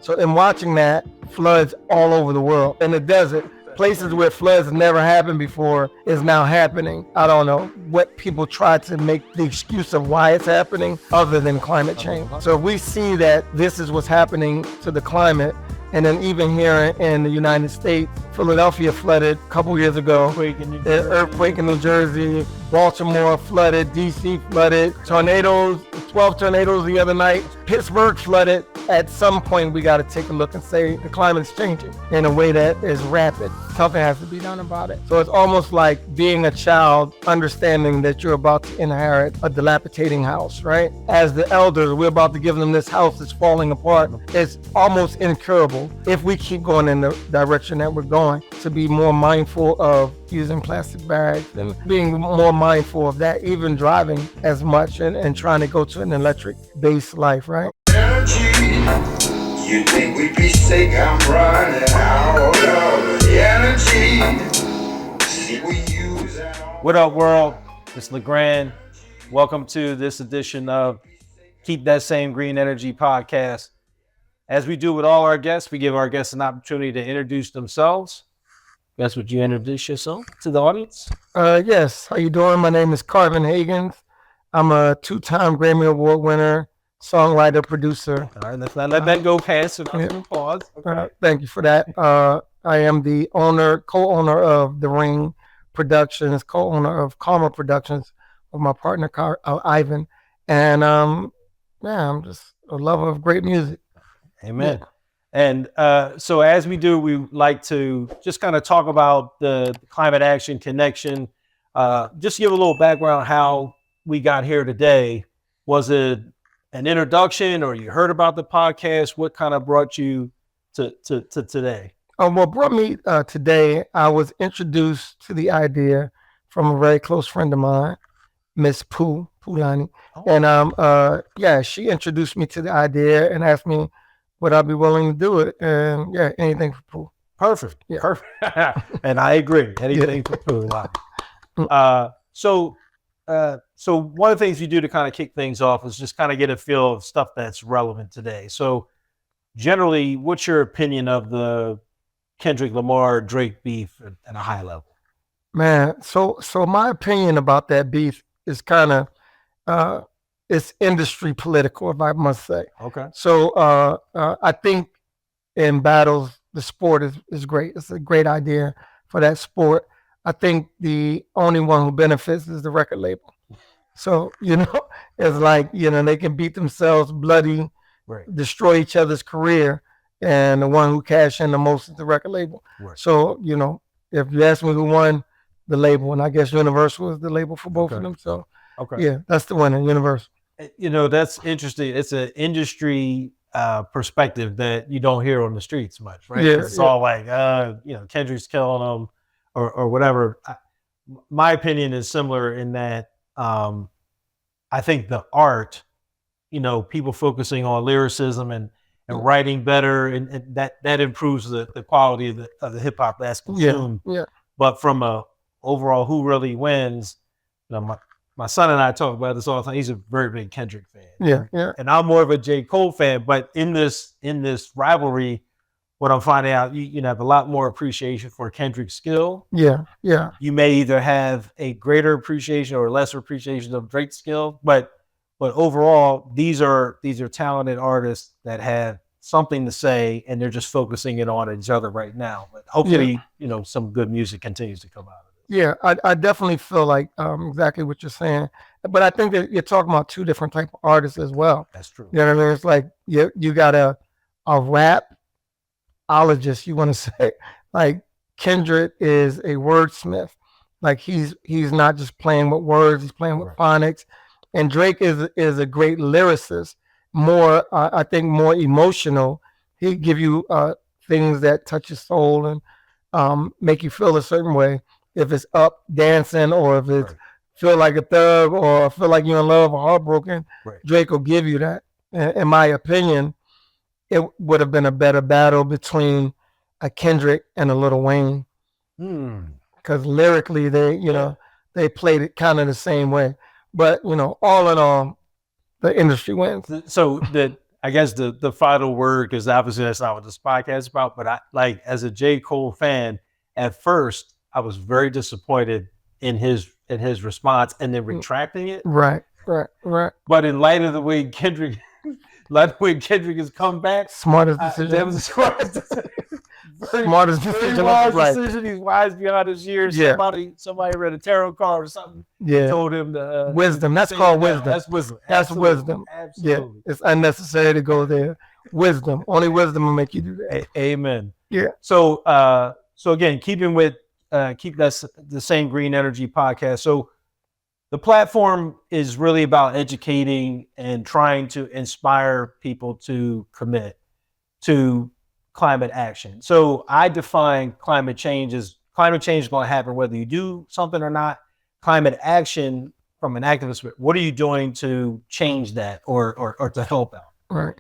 So in watching that, floods all over the world. In the desert, places where floods never happened before is now happening. I don't know what people try to make the excuse of why it's happening other than climate change. So if we see that this is what's happening to the climate, and then even here in the United States, Philadelphia flooded a couple years ago. Earthquake in New Jersey. Baltimore flooded. DC flooded. Tornadoes, 12 tornadoes the other night. Pittsburgh flooded. At some point, we got to take a look and say the climate's changing in a way that is rapid. Something has to be done about it. So it's almost like being a child, understanding that you're about to inherit a dilapidating house, right? As the elders, we're about to give them this house that's falling apart. It's almost incurable if we keep going in the direction that we're going, to be more mindful of using plastic bags and being more mindful of that, even driving as much and trying to go to an electric-based life, right? You think we'd be sick? I'm running out of energy. See, we use What up, world? It's Legrand. Welcome to this edition of Keep That Same Green Energy podcast. As we do with all our guests, we give our guests an opportunity to introduce themselves. Guess, would you introduce yourself to the audience? Yes. How you doing? My name is Carvin Haggins. I'm a 2-time Grammy Award winner, songwriter, producer. All right, let's not let that go past a pause. Okay. Thank you for that. I am the co-owner of The Ring Productions, co-owner of Karma Productions with my partner, Ivan. And I'm just a lover of great music. Amen. Yeah. And so as we do, we like to just kind of talk about the climate action connection. Just give a little background how we got here today. Was it an introduction, or you heard about the podcast? What kind of brought you to today? What brought me today, I was introduced to the idea from a very close friend of mine, Miss Pulani. Oh. And she introduced me to the idea and asked me would I be willing to do it? And anything for Pooh. Perfect. Yeah. Perfect. And I agree. Anything for Pooh. So one of the things you do to kind of kick things off is just kind of get a feel of stuff that's relevant today. So generally, what's your opinion of the Kendrick Lamar Drake beef at a high level? Man, so my opinion about that beef is kind of it's industry political, if I must say. Okay. So I think in battles, the sport is great. It's a great idea for that sport. I think the only one who benefits is the record label. So, it's like, they can beat themselves bloody, right, destroy each other's career, and the one who cash in the most is the record label. Right. So, if you ask me who won, the label, and I guess Universal is the label for both of them. So, that's the one in Universal. That's interesting. It's an industry perspective that you don't hear on the streets much, right? Yeah, it's all like, Kendrick's killing them or whatever. My opinion is similar in that I think the art, people focusing on lyricism and writing better, and that improves the quality of the hip hop that's consumed. Yeah. But from a overall who really wins, my son and I talk about this all the time. He's a very big Kendrick fan. Yeah. And I'm more of a J. Cole fan. But in this rivalry, what I'm finding out, you have a lot more appreciation for Kendrick's skill. Yeah. You may either have a greater appreciation or lesser appreciation of Drake's skill, but overall, these are talented artists that have something to say, and they're just focusing it on each other right now. But hopefully, some good music continues to come out of it. Yeah, I definitely feel like exactly what you're saying. But I think that you're talking about two different type of artists as well. That's true. You know what I mean? It's like you got a rapologist, you want to say. Like Kendrick is a wordsmith. Like he's not just playing with words, he's playing with phonics. And Drake is a great lyricist, more I think more emotional. He'll give you things that touch your soul and make you feel a certain way. If it's up dancing, or if it's feel like a thug, or feel like you're in love or heartbroken, Drake will give you that. In my opinion, it would have been a better battle between a Kendrick and a Lil Wayne, because lyrically they played it kind of the same way. But all in all, the industry wins. So I guess the final word, because obviously that's not what this podcast is about, but I like as a J. Cole fan, at first I was very disappointed in his response and then retracting it. Right. But in light of the way Kendrick has come back, Smartest decision. That was the smartest decision. Smartest decision. Right. Decision. He's wise beyond his years. Yeah. Somebody read a tarot card or something. Yeah. Told him to wisdom. That's called wisdom. That's wisdom. That's Absolutely. wisdom. Absolutely. Yeah. It's unnecessary to go there. Wisdom. Only wisdom will make you do that. Amen. Yeah. So so again, keep that the same green energy podcast. So the platform is really about educating and trying to inspire people to commit to climate action. So I define climate change is going to happen whether you do something or not. Climate action from an activist, what are you doing to change that or to help out? Right.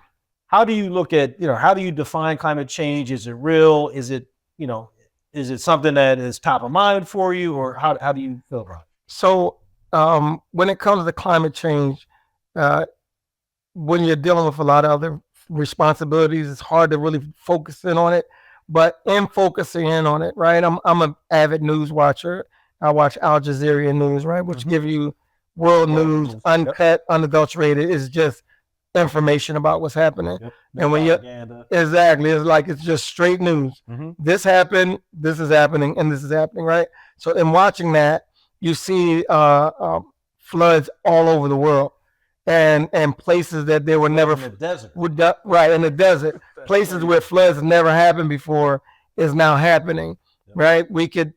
How do you look at, how do you define climate change? Is it real? Is it something that is top of mind for you, or how do you feel about it? So when it comes to climate change, when you're dealing with a lot of other responsibilities, it's hard to really focus in on it. But in focusing in on it, right? I'm an avid news watcher. I watch Al Jazeera News, right, which give you world news, uncut, unadulterated. It's just information about what's happening. Yep. And when you exactly, it's like it's just straight news. This happened, this is happening, and this is happening, right? So in watching that, you see floods all over the world, and places that they were never in the desert. Right, in the desert, places where floods never happened before is now happening. Right? We could,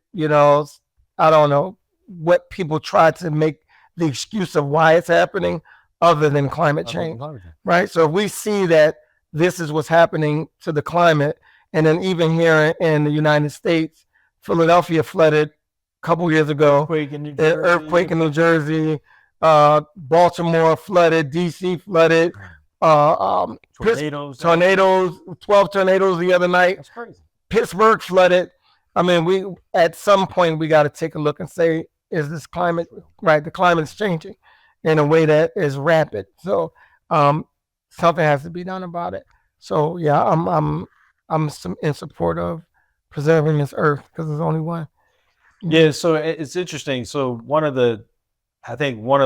I don't know what people try to make the excuse of why it's happening, other than climate change. Right? So if we see that this is what's happening to the climate, and then even here in the United States, Philadelphia flooded a couple years ago. Earthquake in New Jersey. Baltimore flooded. DC flooded. Tornadoes. 12 tornadoes the other night. That's crazy. Pittsburgh flooded. I mean, we at some point we got to take a look and say, is this climate right? The climate is changing in a way that is rapid. So something has to be done about it. So yeah, I'm in support of preserving this earth because there's only one. Yeah, so it's interesting. So one of the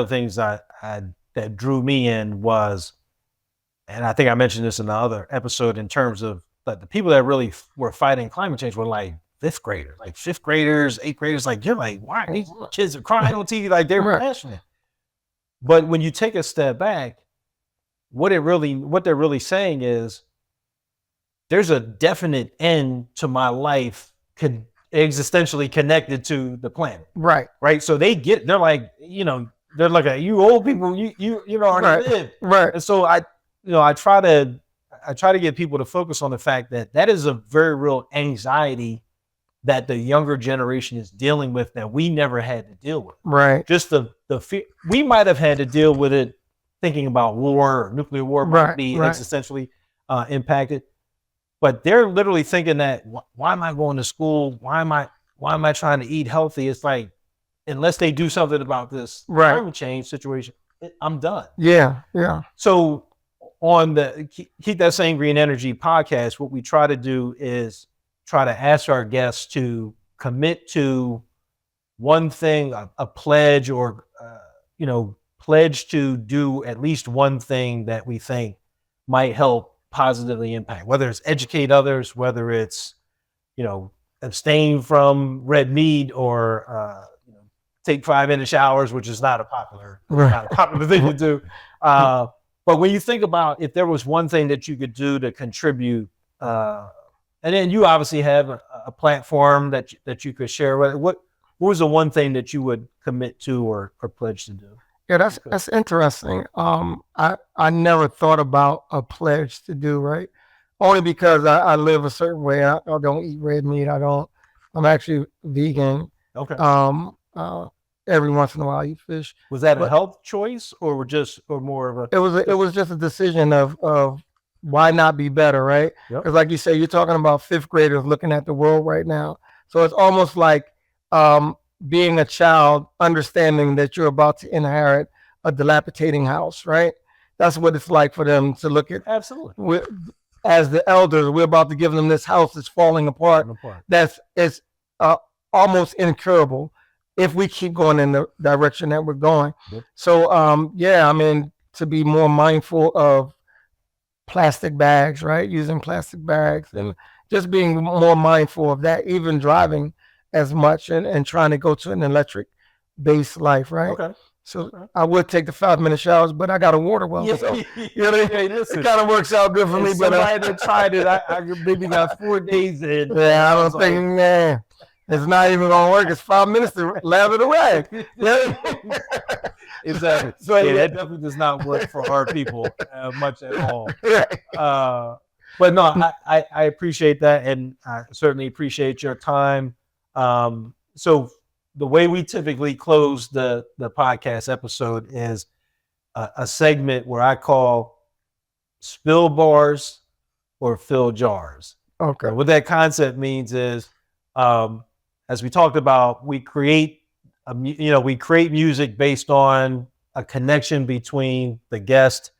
things that drew me in was, and I think I mentioned this in the other episode, in terms of like the people that really were fighting climate change were like fifth graders, eighth graders. Like, you're like, why these kids are crying on TV? Like, they're passionate. But when you take a step back, what they're really saying is, there's a definite end to my life existentially connected to the planet. Right. So they're like, you old people, you already live. Right. And so I try to get people to focus on the fact that is a very real anxiety that the younger generation is dealing with that we never had to deal with. Right. Just the fear. We might have had to deal with it thinking about war or nuclear war might be existentially impacted. But they're literally thinking that, why am I going to school? Why am I trying to eat healthy? It's like, unless they do something about this climate change situation, I'm done. Yeah. So on the Keep That Same Green Energy podcast, what we try to do is try to ask our guests to commit to one thing, a pledge, or pledge to do at least one thing that we think might help positively impact, whether it's educate others, whether it's abstain from red meat, or take 5-minute showers, which is not a popular thing to do. But when you think about, if there was one thing that you could do to contribute, and then you obviously have a platform that you could share with, what was the one thing that you would commit to or pledge to do? Yeah, that's interesting. I never thought about a pledge to do, right? Only because I live a certain way. I don't eat red meat. I'm actually vegan. Okay. Every once in a while I eat fish. Was that a health choice or more of a? It was just a decision of why not be better, right? Because like you say, you're talking about fifth graders looking at the world right now. So it's almost like being a child, understanding that you're about to inherit a dilapidating house, right? that's what it's like for them to look at. Absolutely. As the elders, we're about to give them this house that's falling apart. It's almost incurable if we keep going in the direction that we're going. Yep. So, I mean, to be more mindful of plastic bags, right? Using plastic bags and just being more mindful of that, even driving as much and trying to go to an electric-based life, right? Okay. So I would take the 5-minute showers, but I got a water well. Yeah. So, you know what I mean? It kind of works out good for me. But somebody that tried it, I maybe got 4 days in. Yeah, I don't think, man, it's not even going to work. It's 5 minutes to lather the rag. Exactly. So yeah, that definitely does not work for our people much at all. But no, I appreciate that, and I certainly appreciate your time. So the way we typically close the podcast episode is a segment where I call spill bars or fill jars. Okay. What that concept means is, as we talked about, we create music based on a connection between the guest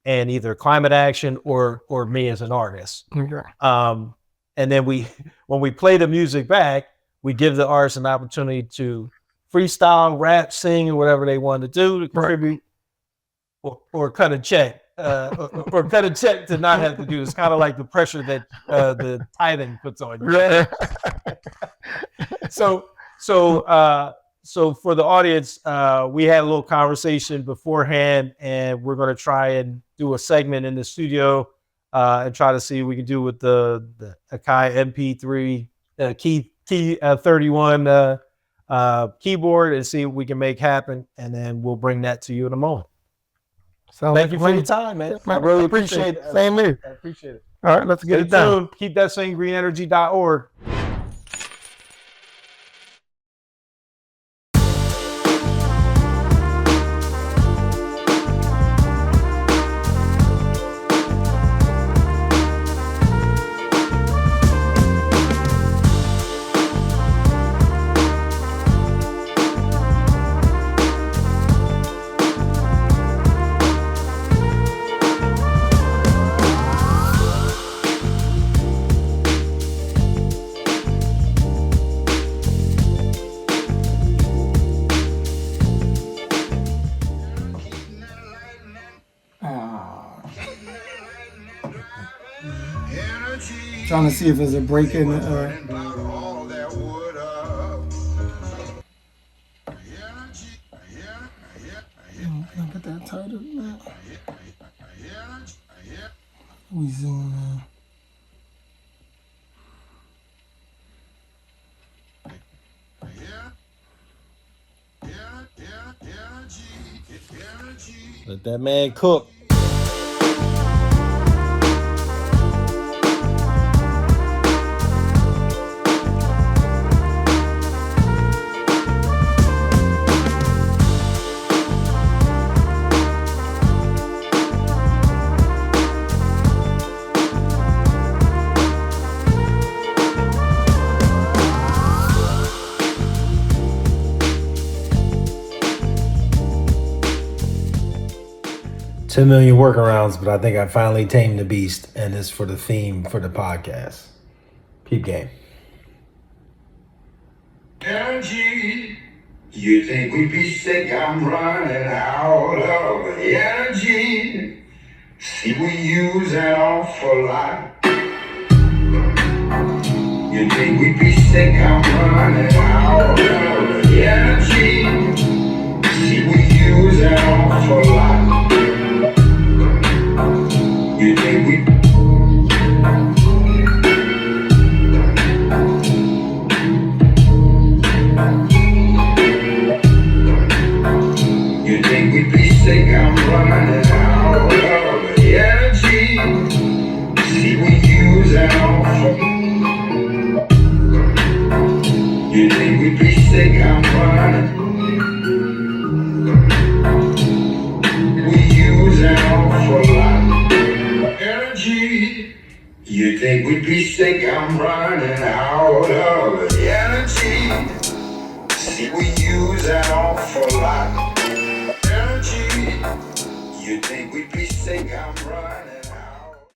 and either climate action or me as an artist. Okay. And then when we play the music back, we give the artist an opportunity to freestyle, rap, sing, or whatever they want to do to contribute, or cut a check, or cut a check to not have to do. It's kind of like the pressure that the tithing puts on you. So for the audience, we had a little conversation beforehand, and we're going to try and do a segment in the studio and try to see what we can do with the Akai MP3 Key 31 keyboard and see what we can make happen, and then we'll bring that to you in a moment. So thank you for your time, man. I really appreciate it. Same here. I appreciate it. All right, let's get it done. Keep that saying greenenergy.org. Trying to see if there's a break in. Can I get that tighter? We zoom in. Let that man cook. $10 million workarounds, but I think I finally tamed the beast, and it's for the theme for the podcast. Keep game. Energy. You think we'd be sick? I'm running out of energy. See, we use an awful lot. You think we'd be sick? I'm running out of energy. See, we use an awful lot. You think we we'd be sick? I'm running out of energy. See, we use an awful. You think we'd be sick? I'm running. We use an awful lot. Energy. You think we'd be sick? I'm running out of energy. See, we use an awful lot. Energy. You think we'd be sick? I'm right.